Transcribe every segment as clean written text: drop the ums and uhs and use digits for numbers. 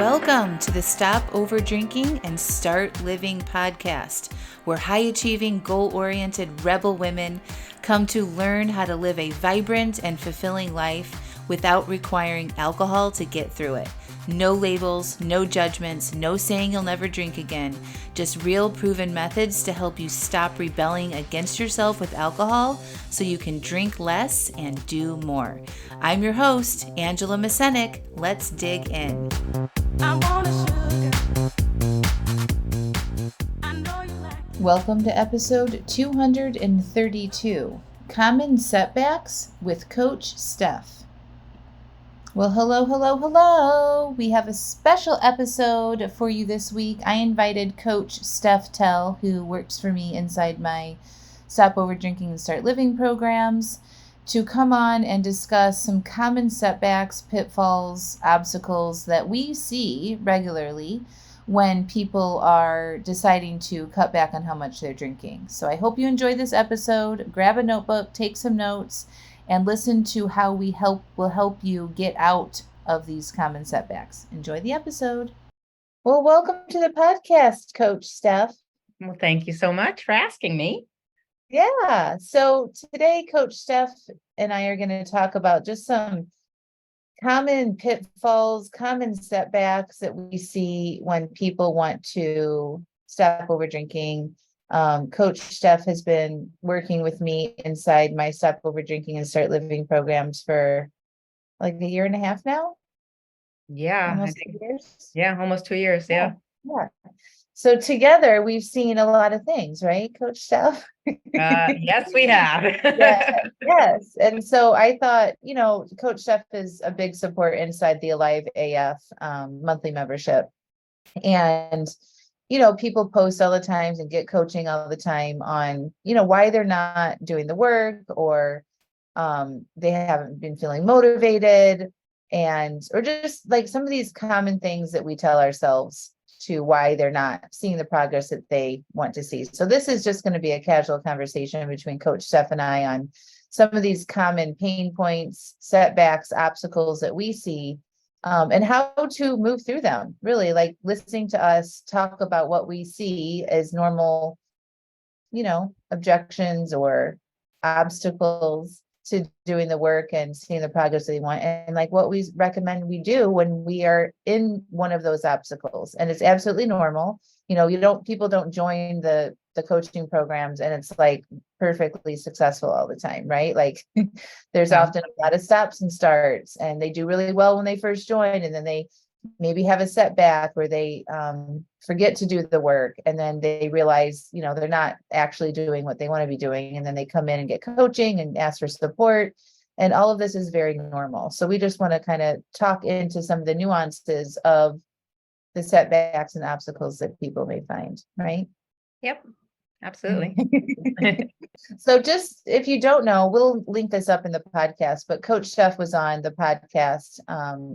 Welcome to the Stop Over Drinking and Start Living podcast, where high-achieving, goal-oriented rebel women come to learn how to live a vibrant and fulfilling life without requiring alcohol to get through it. No labels, no judgments, no saying you'll never drink again. Just real proven methods to help you stop rebelling against yourself with alcohol so you can drink less and do more. I'm your host, Angela Mascenik. Let's dig in. Welcome to episode 232, Common Setbacks with Coach Steph. Well, hello. We have a special episode for you this week. I invited Coach Steph Tell, who works for me inside my Stop Over Drinking and Start Living programs, to come on and discuss some common setbacks, pitfalls, obstacles that we see regularly when people are deciding to cut back on how much they're drinking. So I hope you enjoy this episode. Grab a notebook, take some notes, and listen to how we will help you get out of these common setbacks. Enjoy the episode. Well, welcome to the podcast, Coach Steph. Well, thank you so much for asking me. Yeah. So today, Coach Steph and I are going to talk about just some common pitfalls, common setbacks that we see when people want to stop over drinking. Coach Steph has been working with me inside my Stop Over Drinking and Start Living programs for like a year and a half now. Yeah. Almost 2 years. Yeah, almost 2 years. Yeah. So together we've seen a lot of things, right, Coach Steph? Yes, we have. Yes. And so I thought, Coach Steph is a big support inside the Alive AF monthly membership. And people post all the times and get coaching all the time on, why they're not doing the work, or they haven't been feeling motivated, or just like some of these common things that we tell ourselves to why they're not seeing the progress that they want to see. So this is just going to be a casual conversation between Coach Steph and I on some of these common pain points, setbacks, obstacles that we see. And how to move through them, really, like listening to us talk about what we see as normal, objections or obstacles to doing the work and seeing the progress that they want, and like what we recommend we do when we are in one of those obstacles. And it's absolutely normal. People don't join the coaching programs and it's like perfectly successful all the time, right? Like there's often a lot of stops and starts, and they do really well when they first join, and then they maybe have a setback where they forget to do the work, and then they realize they're not actually doing what they want to be doing, and then they come in and get coaching and ask for support, and all of this is very normal. So we just want to kind of talk into some of the nuances of the setbacks and obstacles that people may find, right? Yep, absolutely. So just if you don't know, we'll link this up in the podcast, but Coach Steph was on the podcast.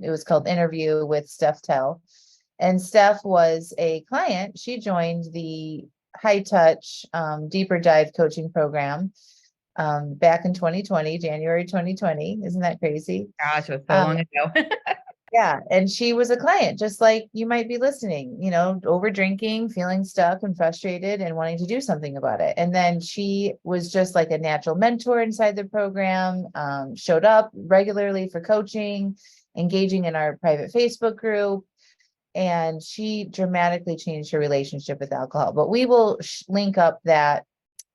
It was called Interview with Steph Tell. And Steph was a client. She joined the High Touch Deeper Dive coaching program back in 2020, January 2020. Isn't that crazy? Gosh, it was so long ago. Yeah. And she was a client, just like you might be listening, over drinking, feeling stuck and frustrated and wanting to do something about it. And then she was just like a natural mentor inside the program, showed up regularly for coaching, engaging in our private Facebook group. And she dramatically changed her relationship with alcohol. But we will link up that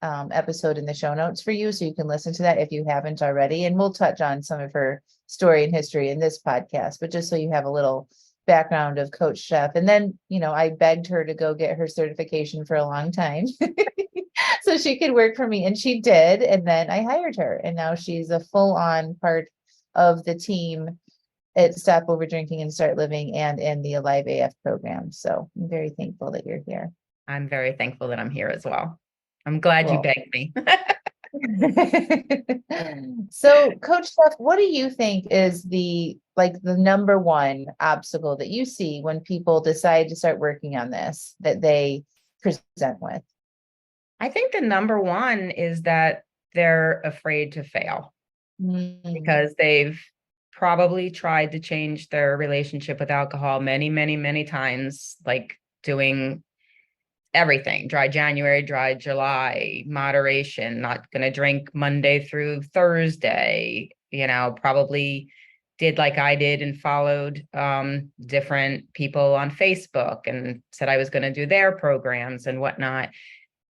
episode in the show notes for you, so you can listen to that if you haven't already. And we'll touch on some of her story and history in this podcast, but just so you have a little background of Coach Steph. And then, I begged her to go get her certification for a long time so she could work for me, and she did. And then I hired her, and now she's a full-on part of the team at Stop Over Drinking and Start Living and in the Alive AF program. So I'm very thankful that you're here. I'm very thankful that I'm here as well. I'm glad you begged me. So, Coach Steph, what do you think is the number one obstacle that you see when people decide to start working on this that they present with? I think the number one is that they're afraid to fail because they've probably tried to change their relationship with alcohol many, many, many times, like doing everything, dry January, dry July, moderation, not going to drink Monday through Thursday, probably did like I did and followed different people on Facebook and said I was going to do their programs and whatnot.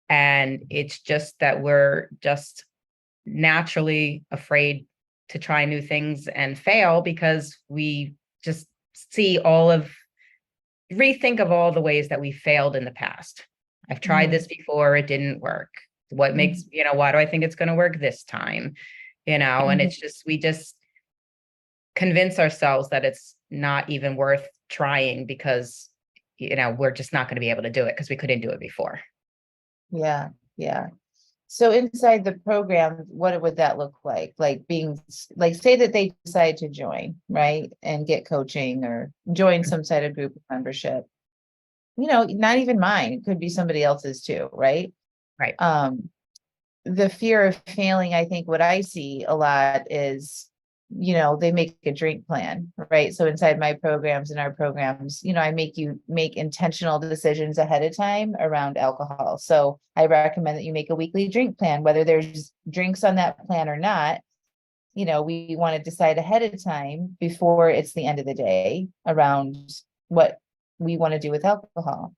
And it's just that we're just naturally afraid to try new things and fail because we just see rethink of all the ways that we failed in the past. I've tried this before, it didn't work. What makes, why do I think it's going to work this time? And it's just, we just convince ourselves that it's not even worth trying because, we're just not going to be able to do it because we couldn't do it before. Yeah. Yeah. So inside the program, what would that look like? Like say that they decide to join, right? And get coaching or join some sort of group membership. Not even mine, it could be somebody else's too, right? Right. The fear of failing, I think what I see a lot is, they make a drink plan, right? So inside my programs and our programs, I make you make intentional decisions ahead of time around alcohol. So I recommend that you make a weekly drink plan, whether there's drinks on that plan or not. We want to decide ahead of time before it's the end of the day around what we want to do with alcohol.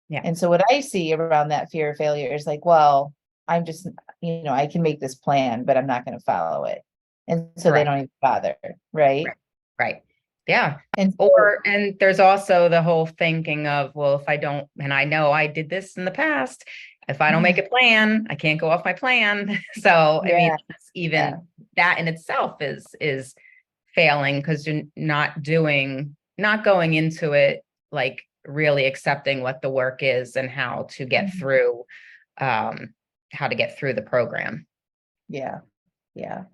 Yeah. And so what I see around that fear of failure is like, well, I'm just, I can make this plan, but I'm not going to follow it. And so they don't even bother, right? Right. Yeah. And there's also the whole thinking of, well, if I don't, and I know I did this in the past, if I don't make a plan, I can't go off my plan. So, I mean, even that in itself is failing because you're not going into it, like really accepting what the work is and how to get through, the program. Yeah. Yeah.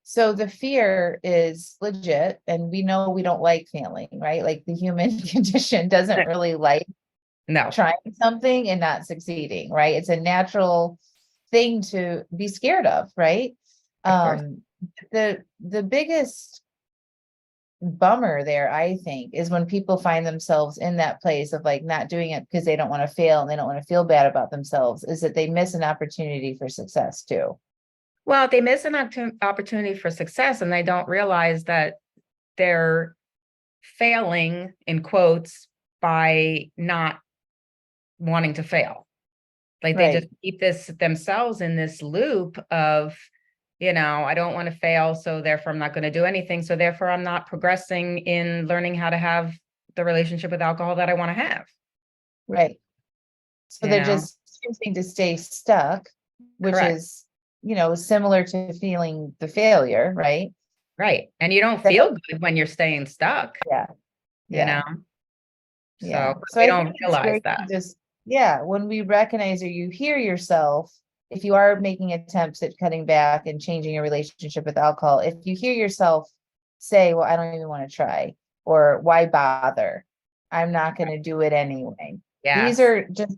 So the fear is legit, and we know we don't like failing, right? Like the human condition doesn't really like trying something and not succeeding, right? It's a natural thing to be scared of, right? The biggest bummer there, I think, is when people find themselves in that place of like not doing it because they don't want to fail and they don't want to feel bad about themselves, is that they miss an opportunity for success too. Well, they miss an opportunity for success and they don't realize that they're failing in quotes by not wanting to fail. Like they just keep themselves in this loop of, I don't want to fail, so therefore I'm not going to do anything. So therefore I'm not progressing in learning how to have the relationship with alcohol that I want to have. Right. So they're just choosing to stay stuck, which is, similar to feeling the failure, right? Right. And you don't feel good when you're staying stuck. Yeah. So I don't realize that. When we recognize or you hear yourself, if you are making attempts at cutting back and changing your relationship with alcohol, if you hear yourself say, well, I don't even want to try, or why bother? I'm not going to do it anyway. These are just,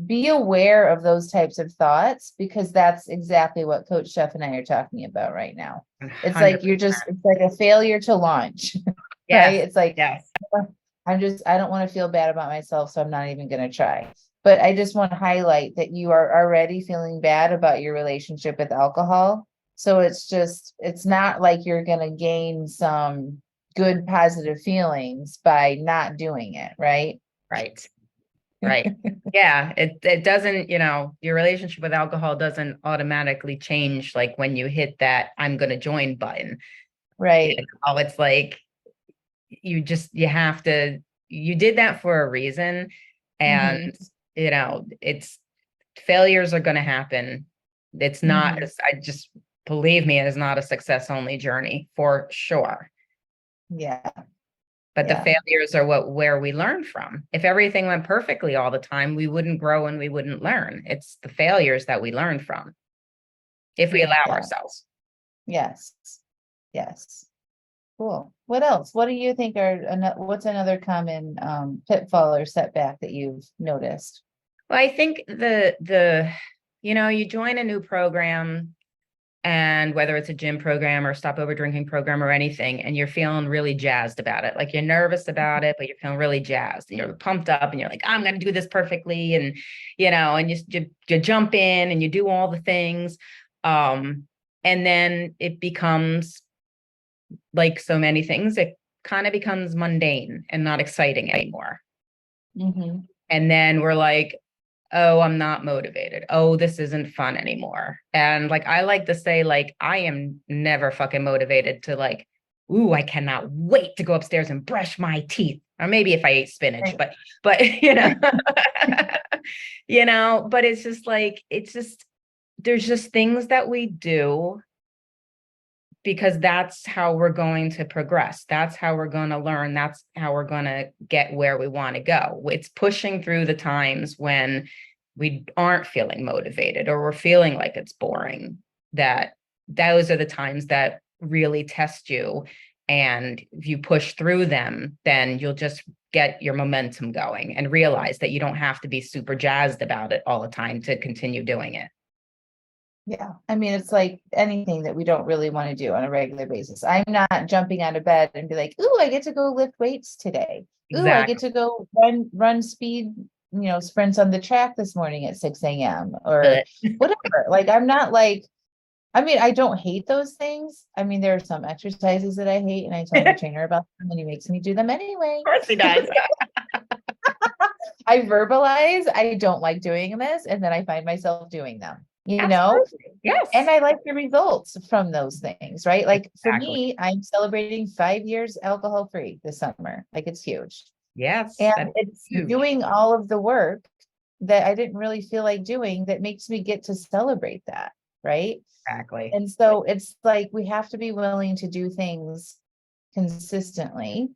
be aware of those types of thoughts, because that's exactly what Coach Steph and I are talking about right now. 100%. It's like it's like a failure to launch, right? It's like, I don't want to feel bad about myself, so I'm not even going to try. But I just want to highlight that you are already feeling bad about your relationship with alcohol. So it's not like you're going to gain some good positive feelings by not doing it, right? Right. Yeah. It doesn't, your relationship with alcohol doesn't automatically change like when you hit that I'm going to join button. Right. It's like you did that for a reason. And, it's failures are going to happen. It's not, believe me, it is not a success only journey for sure. Yeah. But the failures are where we learn from. If everything went perfectly all the time, we wouldn't grow and we wouldn't learn. It's the failures that we learn from if we allow ourselves. Yes. Cool. What else? What do you think what's another common pitfall or setback that you've noticed? Well, I think you join a new program and whether it's a gym program or stop over drinking program or anything, and you're feeling really jazzed about it, like you're nervous about it, but you're feeling really jazzed and you're pumped up and you're like, I'm going to do this perfectly. And, and you jump in and you do all the things. And then it becomes like so many things, it kind of becomes mundane and not exciting anymore. Mm-hmm. And then we're like, oh, I'm not motivated. Oh, this isn't fun anymore. And like, I like to say, like, I am never fucking motivated to like, ooh, I cannot wait to go upstairs and brush my teeth. Or maybe if I ate spinach, Right. but but it's just like, there's just things that we do because that's how we're going to progress. That's how we're going to learn. That's how we're going to get where we want to go. It's pushing through the times when we aren't feeling motivated or we're feeling like it's boring, that those are the times that really test you. And if you push through them, then you'll just get your momentum going and realize that you don't have to be super jazzed about it all the time to continue doing it. Yeah. I mean, it's like anything that we don't really want to do on a regular basis. I'm not jumping out of bed and be like, ooh, I get to go lift weights today. Ooh, I get Exactly. to go run speed, sprints on the track this morning at 6 a.m. or But whatever. Like, I'm not like, I mean, I don't hate those things. I mean, there are some exercises that I hate and I tell my of trainer about them and he makes me do them anyway. course he does. I verbalize, I don't like doing this, and then I find myself doing them, Absolutely. and Yes. I like the results from those things, right? Like for Exactly. me, I'm celebrating 5 years alcohol free this summer. Like it's huge. Yes. And That's it's huge. doing all of the work that I didn't really feel like doing that makes me get to celebrate that, right? Exactly. And so it's like we have to be willing to do things consistently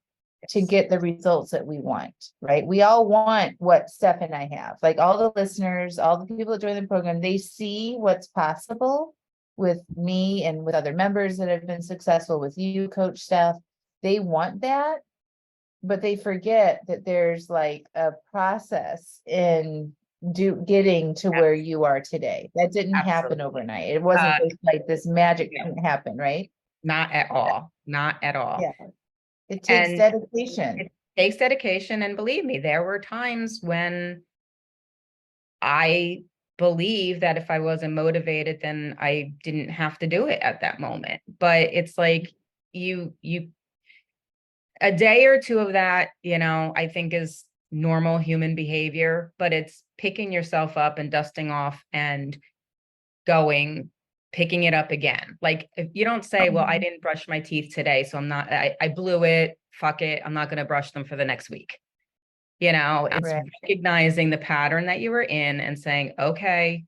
to Yes. get the results that we want, right? We all want what Steph and I have. Like all the listeners, all the people that join the program, they see what's possible with me and with other members that have been successful with you, Coach Steph. They want that, but they forget that there's like a process in getting to where you are today. That didn't happen Absolutely. overnight. It wasn't Uh, just like this magic no, didn't happen, right? not at all. Not at all. Yeah. It takes And dedication. it takes dedication. And believe me, there were times when I believe that if I wasn't motivated, then I didn't have to do it at that moment. But it's like you a day or two of that, I think is normal human behavior, but it's picking yourself up and dusting off and going, picking it up again. Like if you don't say, well, I Mhm. didn't brush my teeth today, so I blew it, fuck it, I'm not going to brush them for the next week. It's Right. recognizing the pattern that you were in and saying, okay,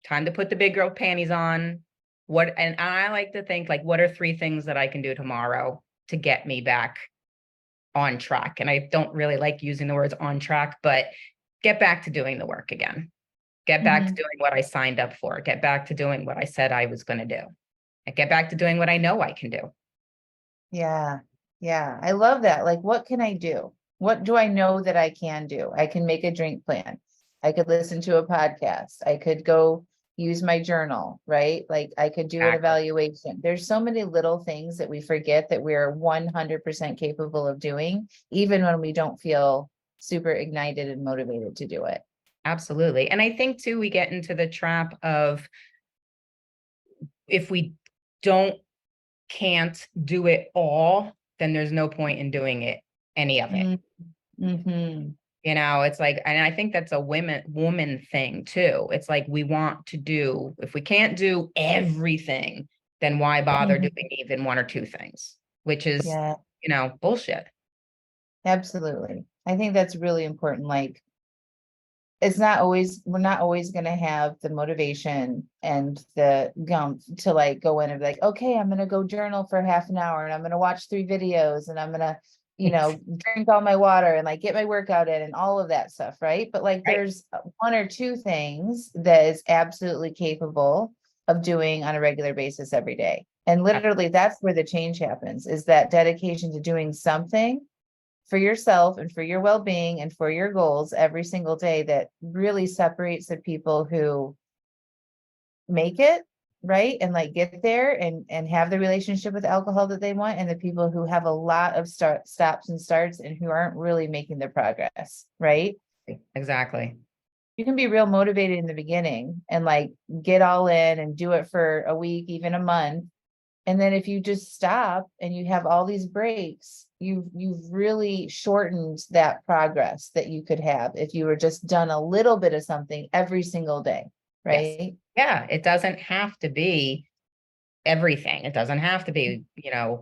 time to put the big girl panties on. And I like to think like, what are 3 things that I can do tomorrow to get me back on track? And I don't really like using the words on track, but get back to doing the work again. Get back to Mhm. doing what I signed up for. Get back to doing what I said I was going to do. And get back to doing what I know I can do. Yeah. Yeah. I love that. Like, what can I do? What do I know that I can do? I can make a drink plan. I could listen to a podcast. I could go use my journal, right? Like I could do an Exactly. evaluation. There's so many little things that we forget that we're 100% capable of doing, even when we don't feel super ignited and motivated to do it. Absolutely. And I think too, we get into the trap of if we don't can't do it all, then there's no point in doing it, any of it. Mm-hmm. It's like, and I think that's a woman thing too. It's like we want to do, if we can't do everything, then why bother Mm-hmm. doing even 1 or 2 things, which is, Yeah, bullshit. absolutely. I think that's really important. Like we're not always going to have the motivation and the gump to like go in and be like, okay, I'm going to go journal for half an hour and I'm going to watch 3 videos and I'm going to, drink all my water and like get my workout in and all of that stuff. Right. But like Right. there's 1 or 2 things that is absolutely capable of doing on a regular basis every day. And literally that's where the change happens, is that dedication to doing something for yourself and for your well-being and for your goals every single day that really separates the people who make it right? And like get there and have the relationship with alcohol that they want, and the people who have a lot of stops and starts and who aren't really making the progress, right? Exactly. You can be real motivated in the beginning and like get all in and do it for a week, even a month. And then if you just stop and you have all these breaks, you've really shortened that progress that you could have if you were just done a little bit of something every single day, Yes. right? Yeah. It doesn't have to be everything. It doesn't have to be,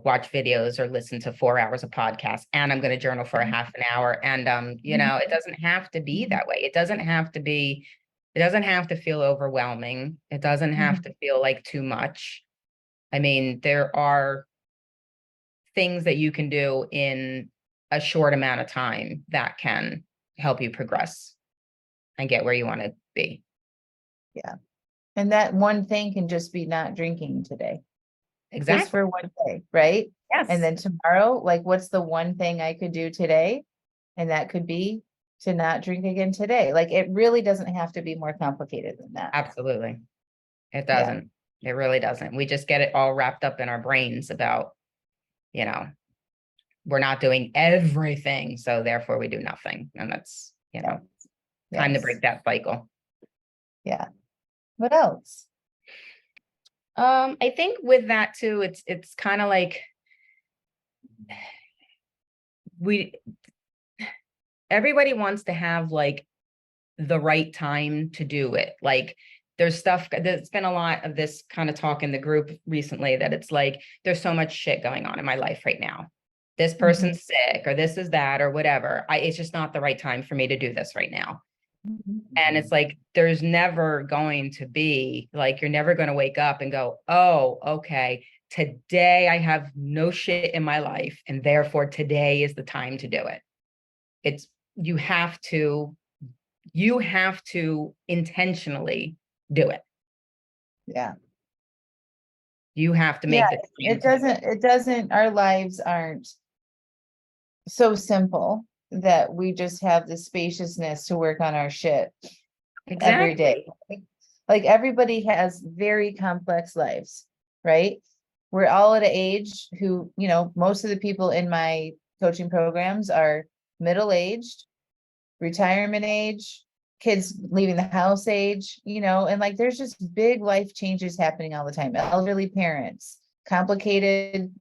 watch videos or listen to 4 hours of podcasts, and I'm going to journal for a half an hour. And, it doesn't have to be that way. It doesn't have to be, it doesn't have to feel overwhelming. It doesn't have to feel like too much. I mean, there are things that you can do in a short amount of time that can help you progress and get where you want to be. Yeah. And that one thing can just be not drinking today, just Exactly. for one day, right? And Yes. then tomorrow, like, what's the one thing I could do today? And that could be to not drink again today. Like, it really doesn't have to be more complicated than that. Absolutely. It Yeah. doesn't. It really doesn't. We just get it all wrapped up in our brains about, you know, we're not doing everything, so therefore we do nothing. And that's, Yeah. time to Yes. break that cycle. Yeah. What else? I think with that too, it's kind of like we everybody wants to have like the right time to do it. Like there's been a lot of this kind of talk in the group recently that it's like there's so much shit going on in my life right now. This person's sick or this is that or whatever. It's just not the right time for me to do this right now. And it's like there's never going to be like you're never going to wake up and go, oh, okay, today I have no shit in my life, and therefore today is the time to do it. It's you have to intentionally do it. Yeah. You have to Yeah. make the time to do it. It doesn't, our lives aren't so simple that we just have the spaciousness to work on our shit every day. Exactly. Like everybody has very complex lives, right? We're all at an age who, most of the people in my coaching programs are middle-aged, retirement age, kids leaving the house age, and like there's just big life changes happening all the time. Elderly parents, complicated,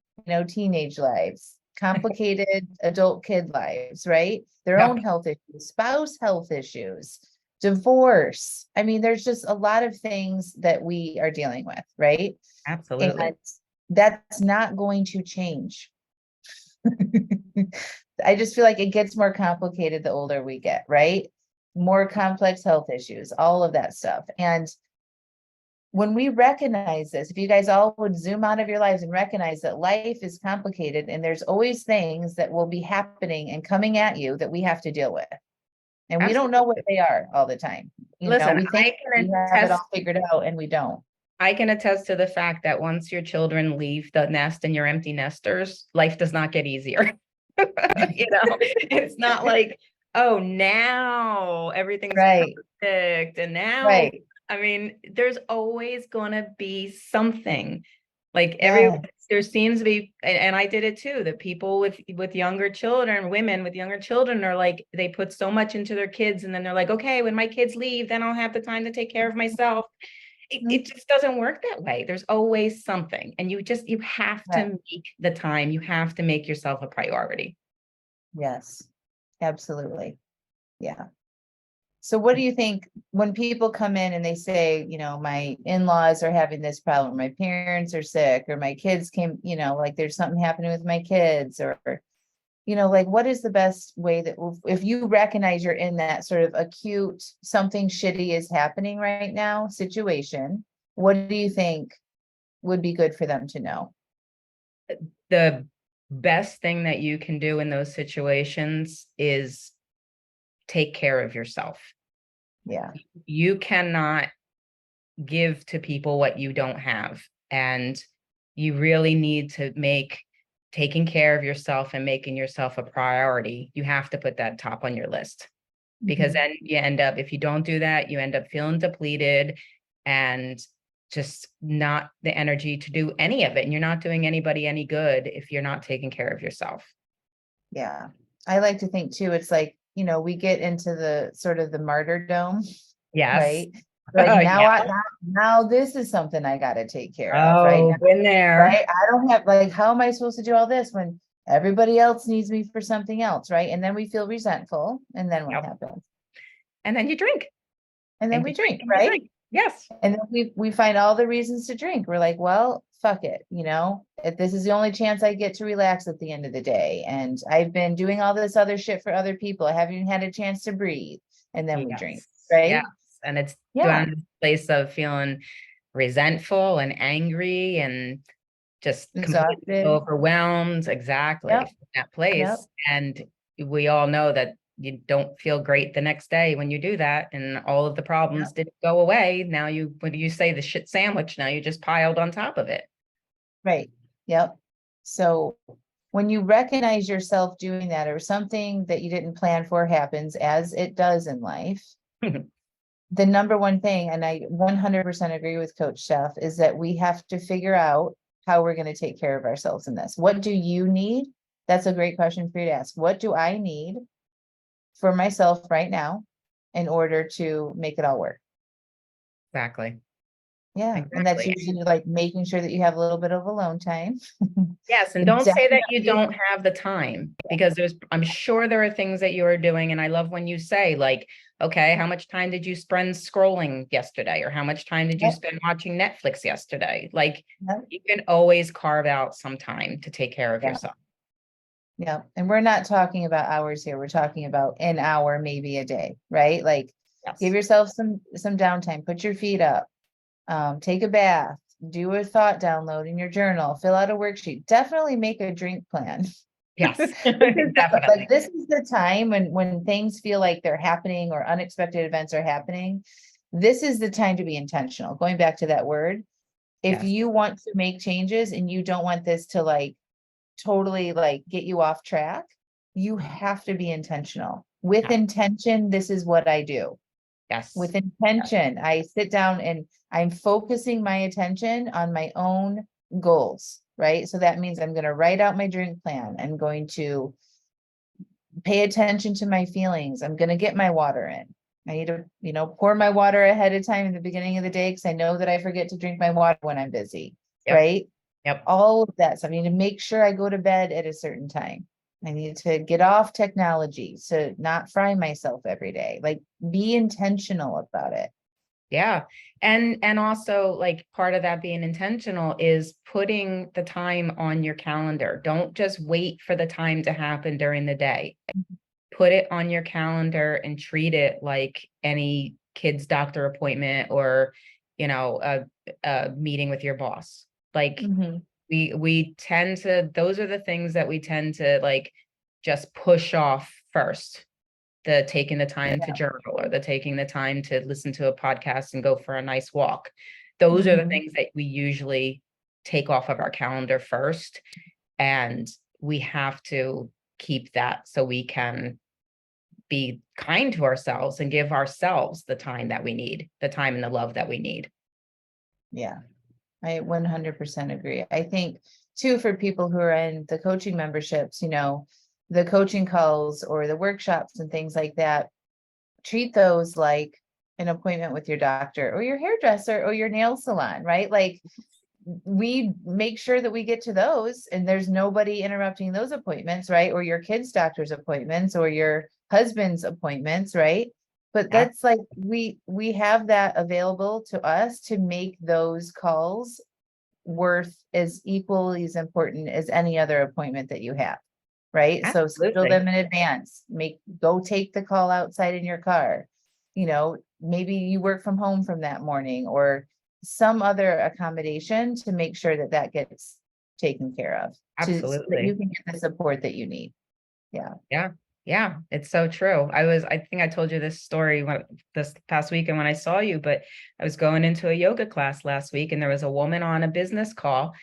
teenage lives, complicated adult kid lives, right? Their Yep. own health issues, spouse health issues, divorce. I mean, there's just a lot of things that we are dealing with, right? Absolutely. And that's not going to change. I just feel like it gets more complicated the older we get, right? More complex health issues, all of that stuff. And when we recognize this, if you guys all would zoom out of your lives and recognize that life is complicated and there's always things that will be happening and coming at you that we have to deal with. And we don't know what they are all the time. Listen, We think we have it all figured out and we don't. I can attest to the fact that once your children leave the nest and you're empty nesters, life does not get easier. It's not like, oh, now everything's Right. perfect. And now, Right. I mean, there's always going to be something like Yeah. there seems to be, and I did it too, that people with younger children, women with younger children are like, they put so much into their kids and then they're like, okay, when my kids leave, then I'll have the time to take care of myself. It just doesn't work that way. There's always something. And you have Yeah. to make the time. You have to make yourself a priority. Yes, absolutely. Yeah. So what do you think when people come in and they say, my in-laws are having this problem, my parents are sick, or my kids came, like there's something happening with my kids, or, like what is the best way that if you recognize you're in that sort of acute, something shitty is happening right now situation, what do you think would be good for them to know? The best thing that you can do in those situations is take care of yourself. Yeah. You cannot give to people what you don't have. And you really need to make taking care of yourself and making yourself a priority. You have to put that top on your list, because then you end up, if you don't do that, you end up feeling depleted and just not the energy to do any of it. And you're not doing anybody any good if you're not taking care of yourself. Yeah. I like to think too, it's like, we get into the sort of the martyrdom, Yes. right? Like now Yeah. now this is something I got to take care of, right? Oh, Now, been there. right? I don't have, like, how am I supposed to do all this when everybody else needs me for something else, right? And then we feel resentful. And then what Yep. happens? And then you drink And then and we you drink drink, and you right? drink. Yes. And then we find all the reasons to drink. We're like, well, fuck it, if this is the only chance I get to relax at the end of the day. And I've been doing all this other shit for other people. I haven't even had a chance to breathe. And then we drink, Yes. Yes. right? And it's Yeah, down in this place of feeling resentful and angry and just completely exhausted. overwhelmed. Exactly. Yep, From that yep, place. And we all know that you don't feel great the next day when you do that. And all of the yep, problems didn't go away. Now when you say the shit sandwich, now you just piled on top of it. right. Yep. So when you recognize yourself doing that, or something that you didn't plan for happens, as it does in life, the number one thing, and I 100% agree with Coach Steph, is that we have to figure out how we're going to take care of ourselves in this. What do you need? That's a great question for you to ask. What do I need for myself right now in order to make it all work? Exactly. Yeah. And that's Exactly. usually like making sure that you have a little bit of alone time. Yes, and don't say that you Definitely. don't have the time because I'm sure there are things that you are doing. And I love when you say, like, okay, how much time did you spend scrolling yesterday? Or how much time did you Yep, spend watching Netflix yesterday? Like, yep, you can always carve out some time to take care of yeah, yourself. yeah. And we're not talking about hours here. We're talking about an hour, maybe a day, right? Like give Yes. yourself some downtime, put your feet up, take a bath, do a thought download in your journal, fill out a worksheet, definitely make a drink plan. Yes, Like definitely. this is the time when things feel like they're happening or unexpected events are happening. This is the time to be intentional. Going back to that word, if Yes. you want to make changes and you don't want this to like totally like get you off track, you have to be intentional. With Yes. intention, this is what I do. Yes. With intention, I sit down and I'm focusing my attention on my own goals, right? So that means I'm going to write out my drink plan. I'm going to pay attention to my feelings. I'm going to get my water in. I need to, pour my water ahead of time in the beginning of the day because I know that I forget to drink my water when I'm busy, Yep. right? Yep. All of that. So I need to make sure I go to bed at a certain time. I need to get off technology to not fry myself every day. Like be intentional about it. Yeah. And also like part of that being intentional is putting the time on your calendar. Don't just wait for the time to happen during the day. Put it on your calendar and treat it like any kid's doctor appointment or, a meeting with your boss. Like Mhm. we tend to, those are the things that we tend to like just push off first, the taking the time to Yeah. journal or the taking the time to listen to a podcast and go for a nice walk. Those are the Mhm. things that we usually take off of our calendar first. And we have to keep that so we can be kind to ourselves and give ourselves the time that we need, the time and the love that we need. Yeah. I 100% agree. I think too, for people who are in the coaching memberships, the coaching calls or the workshops and things like that, treat those like an appointment with your doctor or your hairdresser or your nail salon, right? Like we make sure that we get to those and there's nobody interrupting those appointments, right? Or your kids' doctor's appointments or your husband's appointments, right? But Yeah, that's like we have that available to us to make those calls worth as equally as important as any other appointment that you have, right? So schedule absolutely. them in advance, go take the call outside in your car. Maybe you work from home from that morning or some other accommodation to make sure that that gets taken care of so that you Absolutely. can get the support that you need. Yeah. Yeah. Yeah. It's so true. I think I told you this story this past weekend when I saw you, but I was going into a yoga class last week and there was a woman on a business call.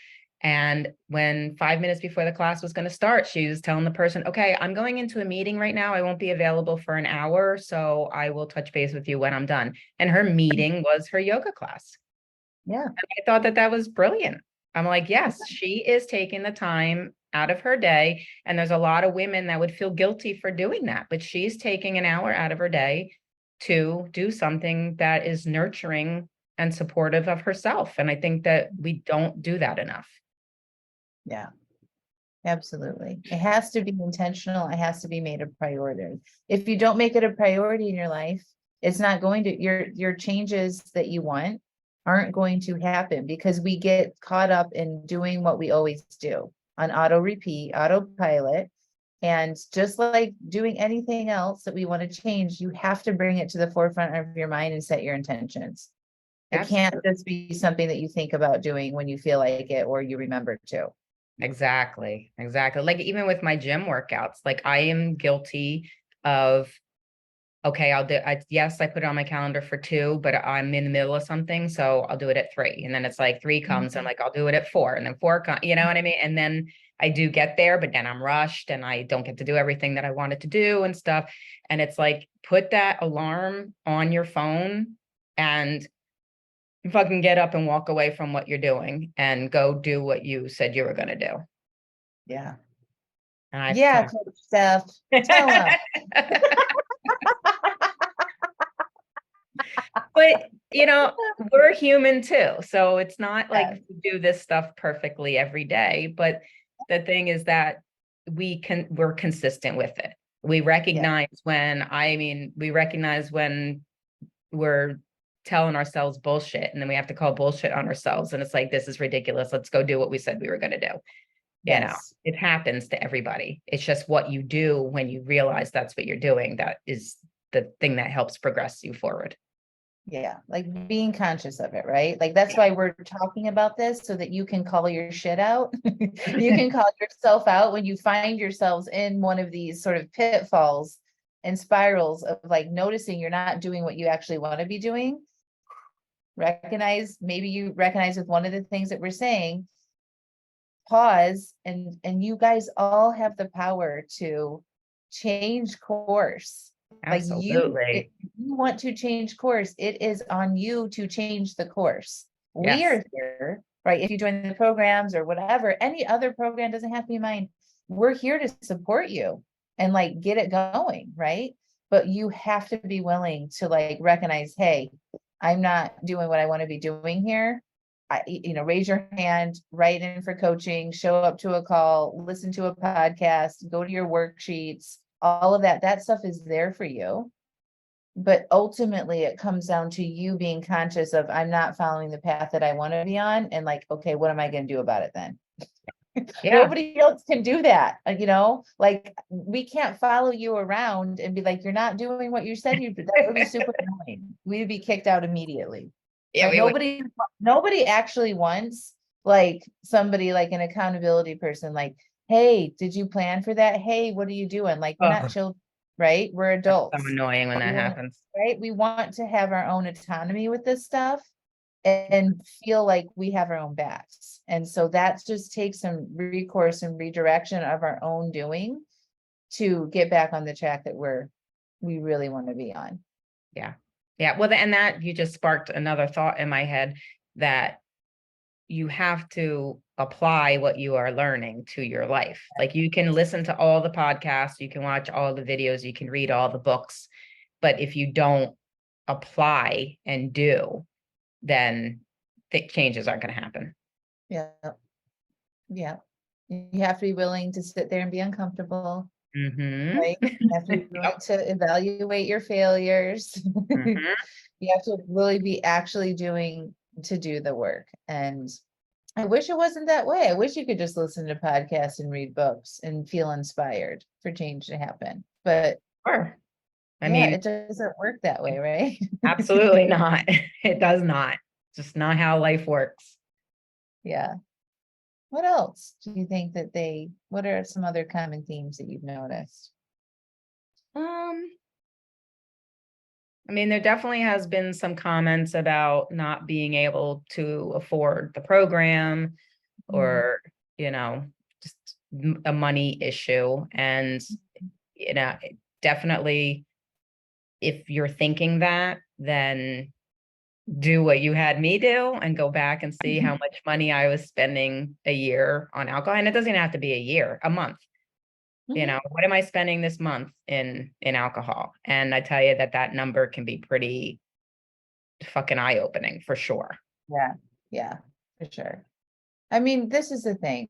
And when 5 minutes before the class was going to start, she was telling the person, okay, I'm going into a meeting right now. I won't be available for an hour. So I will touch base with you when I'm done. And her meeting was her yoga class. Yeah. I thought that that was brilliant. I'm like, yes, she is taking the time out of her day. And there's a lot of women that would feel guilty for doing that, but she's taking an hour out of her day to do something that is nurturing and supportive of herself. And I think that we don't do that enough. Yeah. Absolutely. It has to be intentional. It has to be made a priority. If you don't make it a priority in your life, it's not going to, your changes that you want aren't going to happen because we get caught up in doing what we always do on auto repeat, autopilot. And just like doing anything else that we want to change, you have to bring it to the forefront of your mind and set your intentions. It can't Absolutely. just be something that you think about doing when you feel like it or you remember to. Exactly. Exactly. Like even with my gym workouts, like I am guilty of, okay, yes, I put it on my calendar for 2, but I'm in the middle of something. So I'll do it at 3. And then it's like 3 comes, and like, I'll do it at 4, and then 4 comes, you know what I mean? And then I do get there, but then I'm rushed and I don't get to do everything that I wanted to do and stuff. And it's like, put that alarm on your phone and fucking get up and walk away from what you're doing and go do what you said you were going to do. Yeah. And I've Yeah, tried. Coach Steph, tell them. But, we're human too. So it's not like Yeah, we do this stuff perfectly every day. But the thing is that we're consistent with it. We yeah, recognize we recognize when we're telling ourselves bullshit, and then we have to call bullshit on ourselves. And it's like, this is ridiculous. Let's go do what we said we were going to do. yes. It happens to everybody. It's just what you do when you realize that's what you're doing. That is the thing that helps progress you forward. Yeah, like being conscious of it, right? Like that's why we're talking about this so that you can call your shit out. You can call yourself out when you find yourselves in one of these sort of pitfalls and spirals of like noticing you're not doing what you actually want to be doing. Maybe you recognize with one of the things that we're saying, pause, and you guys all have the power to change course. Like if Absolutely. you want to change course, it is on you to change the course. We Yes. are here, right? If you join the programs or whatever, any other program, doesn't have to be mine. We're here to support you and like get it going, right? But you have to be willing to like recognize, hey, I'm not doing what I want to be doing here. Raise your hand, write in for coaching, show up to a call, listen to a podcast, go to your worksheets, all of that. That stuff is there for you. But ultimately, it comes down to you being conscious of, I'm not following the path that I want to be on. And like, okay, what am I going to do about it then? Yeah. Nobody else can do that. Like we can't follow you around and be like, you're not doing what you said you did. That would be super annoying. We'd be kicked out immediately. Yeah, Right? we would. Nobody actually wants like somebody like an accountability person, like, hey, did you plan for that? Hey, what are you doing? Like, we're not Oh, children, right? We're that's so adults. annoying when We that want, happens. right? We want to have our own autonomy with this stuff and feel like we have our own backs. And so that just takes some recourse and redirection of our own doing to get back on the track that we really want to be on. Yeah. Yeah. Well, and that you just sparked another thought in my head, that you have to apply what you are learning to your life. Like you can listen to all the podcasts, you can watch all the videos, you can read all the books, but if you don't apply and do, then the changes aren't going to happen. Yeah. Yeah. You have to be willing to sit there and be uncomfortable, Mm-hmm. right? You have to be willing to evaluate your failures. Mm-hmm. You have to really be actually doing to do the work. And I wish it wasn't that way. I wish you could just listen to podcasts and read books and feel inspired for change to happen. But Sure. I yeah, mean, it doesn't work that way, right? absolutely not. It does not. Just not how life works. Yeah. What else do you think what are some other common themes that you've noticed? Um, I mean, there definitely has been some comments about not being able to afford the program, Mm, or, just a money issue. And, definitely, if you're thinking that, then do what you had me do and go back and see how much money I was spending a year on alcohol. And it doesn't have to be a year, a month. You Mhm. know, what am I spending this month in alcohol? And I tell you that that number can be pretty fucking eye-opening for sure. Yeah, yeah, for sure. I mean, this is the thing.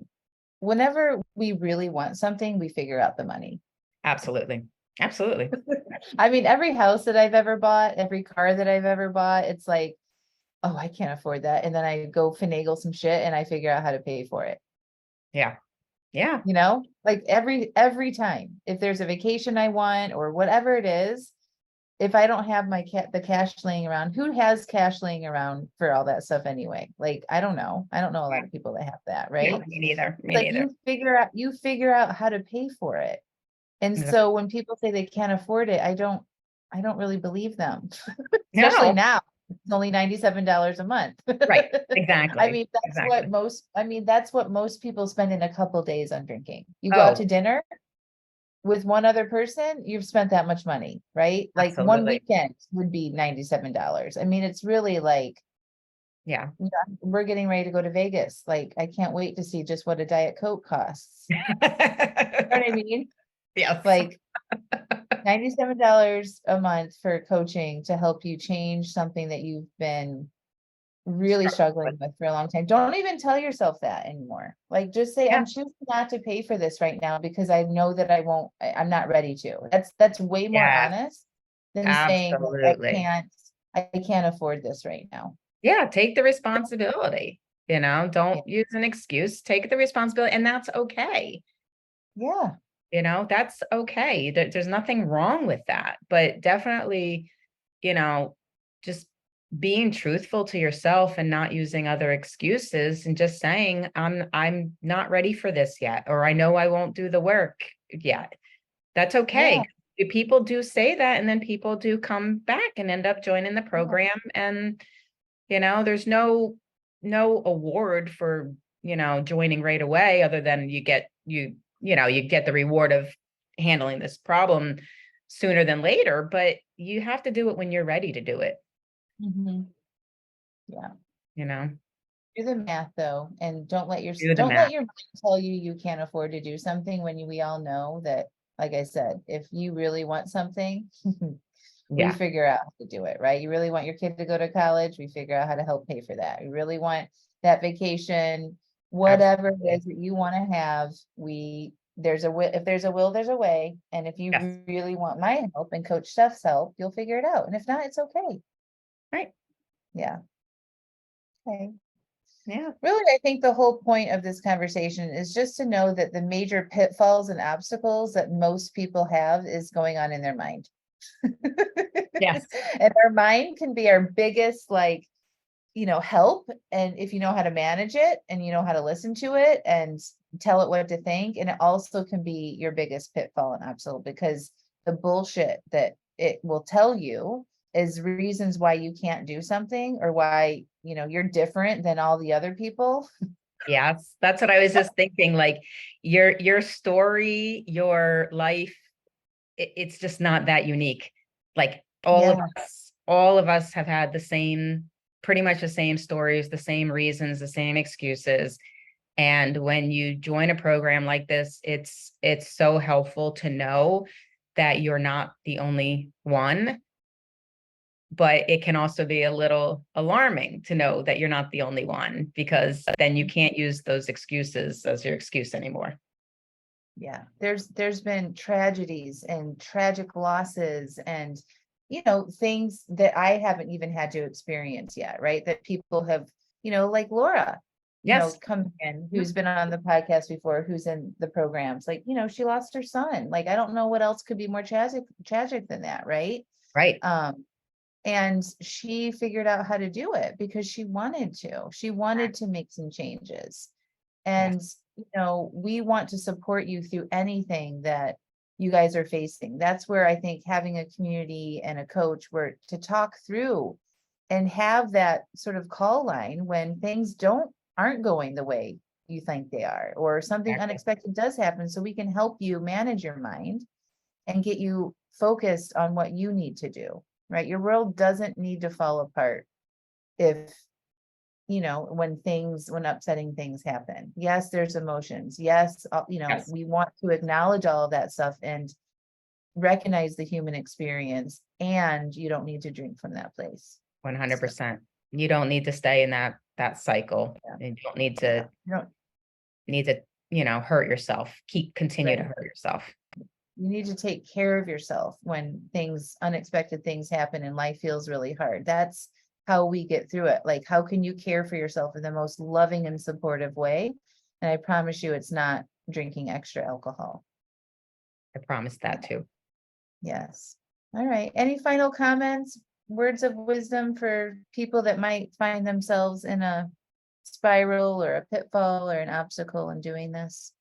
Whenever we really want something, we figure out the money. Absolutely. Absolutely. I mean, every house that I've ever bought, every car that I've ever bought, it's like, oh, I can't afford that. And then I go finagle some shit and I figure out how to pay for it. Yeah. Yeah. Like every time. If there's a vacation I want or whatever it is, if I don't have the cash laying around, who has cash laying around for all that stuff anyway? Like, I don't know. I don't know a lot of people that have that, No, right? me neither. It's Me like neither. you figure out how to pay for it. And Exa- so when people say they can't afford it, I don't really believe them. Especially No. now. It's only $97 a month. Right. I Exactly. mean, Exactly. that's what most people spend in a couple days on drinking. You go out to Oh, dinner with one other person, you've spent that much money, right? Like one absolutely. weekend would be $97. I mean, it's really like, Yeah. we're getting ready to go to Vegas. Like, I can't wait to see just what a Diet Coke costs. You know what I mean? Yes. Like $97 a month for coaching to help you change something that you've been really Struggle with. struggling with for a long time. Don't even tell yourself that anymore. Like, just say, Yeah. I'm choosing not to pay for this right now because I know that I'm not ready to. That's way more Yes. honest than saying Absolutely. I can't afford this right now. Yeah. Take the responsibility. You know, Yeah. don't use an excuse. Take the responsibility, and that's okay. Yeah. You know, that's okay. There's nothing wrong with that. But definitely, you know, just being truthful to yourself and not using other excuses and just saying, I'm not ready for this yet, or I know I won't do the work yet. That's Yeah. okay. People do say that, and then people do come back and end up joining the Yeah. program. And, there's no award for, joining right away, other than you get the reward of handling this problem sooner than later, but you have to do it when you're ready to do it, Mhm. Yeah. you know, Do the math though, and do the don't let math. your mind tell you you can't afford to do something when we all know that, like I said, if you really want something, we Yeah. figure out how to do it, right? You really want your kid to go to college, we figure out how to help pay for that. You really want that vacation, whatever it Absolutely. is that you want to have, if there's a will, there's a way. And if Yes. you really want my help and Coach Steph's help, you'll figure it out. And if not, it's okay. Right. Yeah. Okay. Yeah. Really, I think the whole point of this conversation is just to know that the major pitfalls and obstacles that most people have is going on in their mind. Yes. And our mind can be our biggest, like, help. And if you know how to manage it and you know how to listen to it and tell it what to think, and it also can be your biggest pitfall and obstacle because the bullshit that it will tell you is reasons why you can't do something or why, you're different than all the other people. Yes. That's what I was just thinking. Like your story, your life, it's just not that unique. Like Yeah. all of us have had pretty much the same stories, the same reasons, the same excuses. And when you join a program like this, it's so helpful to know that you're not the only one, but it can also be a little alarming to know that you're not the only one, because then you can't use those excuses as your excuse anymore. Yeah, there's been tragedies and tragic losses and things that I haven't even had to experience yet, right? That people have, like Laura, Yes. come in, who's been on the podcast before, who's in the programs, like, she lost her son. Like, I don't know what else could be more tragic than that, right? Right. Um, and she figured out how to do it because she wanted to. She wanted to make some changes. Yes. And, we want to support you through anything that you guys are facing. That's where I think having a community and a coach where to talk through and have that sort of call line when things aren't going the way you think they are, or something Exactly. unexpected does happen, so we can help you manage your mind and get you focused on what you need to do, right? Your world doesn't need to fall apart if, when upsetting things happen. Yes, there's emotions. Yes, Yes, we want to acknowledge all of that stuff and recognize the human experience, and you don't need to drink from that place. 100%. You don't need to stay in that cycle. Yeah. You don't need Yeah. to You don't, hurt yourself. Continue to right. hurt yourself. You need to take care of yourself when unexpected things happen and life feels really hard. That's how we get through it. Like, how can you care for yourself in the most loving and supportive way? And I promise you, it's not drinking extra alcohol. I promise that too. Yes. All right. Any final comments, words of wisdom for people that might find themselves in a spiral or a pitfall or an obstacle in doing this?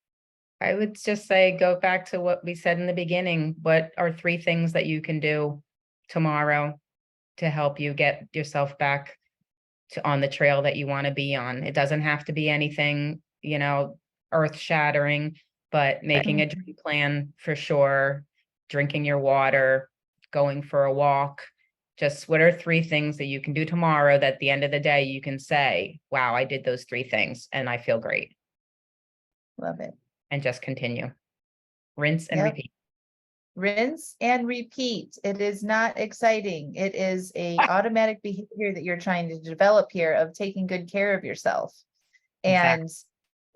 I would just say, go back to what we said in the beginning. What are 3 things that you can do tomorrow to help you get yourself back on the trail that you want to be on? It doesn't have to be anything, earth shattering, but making a drink plan for sure, drinking your water, going for a walk. Just what are 3 things that you can do tomorrow that at the end of the day you can say, wow, I did those 3 things and I feel great. Love it. And just continue. Rinse and Yep. repeat. Rinse and repeat. It is not exciting. It is a automatic behavior that you're trying to develop here of taking good care of yourself. Exactly.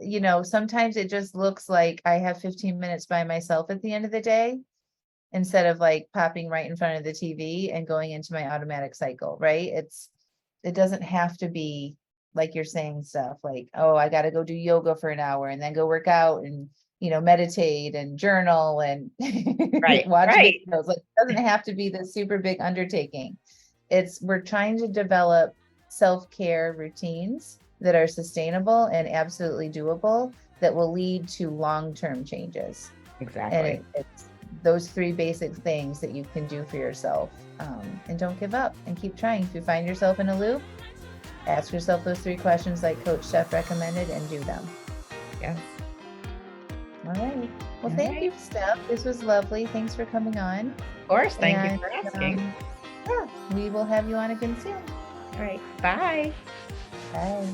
And, sometimes it just looks like I have 15 minutes by myself at the end of the day, instead of like popping right in front of the TV and going into my automatic cycle, right? It doesn't have to be like you're saying stuff like, oh, I got to go do yoga for an hour and then go work out and, meditate and journal and Right. watch Right. videos. Like, it doesn't have to be this super big undertaking. We're trying to develop self-care routines that are sustainable and absolutely doable that will lead to long-term changes. Exactly. And it's those 3 basic things that you can do for yourself. And don't give up and keep trying. If you find yourself in a loop, ask yourself those 3 questions like Coach Steph recommended and do them. Yeah. All right. Well, All thank you, right. Steph. This was lovely. Thanks for coming on. Of course. Thank you for asking. Yeah, we will have you on again soon. All right. Bye. Bye.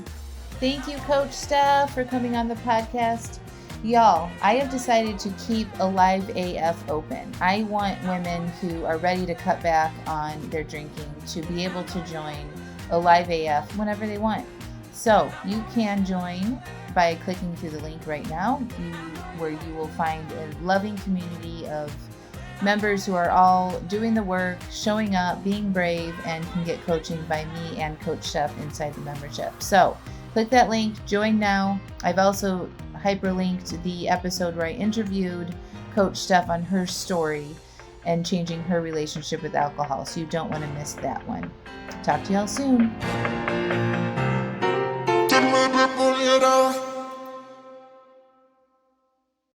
Thank you, Coach Steph, for coming on the podcast. Y'all, I have decided to keep Alive AF open. I want women who are ready to cut back on their drinking to be able to join Alive AF whenever they want. So you can join by clicking through the link right now, where you will find a loving community of members who are all doing the work, showing up, being brave, and can get coaching by me and Coach Steph inside the membership. So click that link, join now. I've also hyperlinked the episode where I interviewed Coach Steph on her story and changing her relationship with alcohol. So you don't want to miss that one. Talk to y'all soon.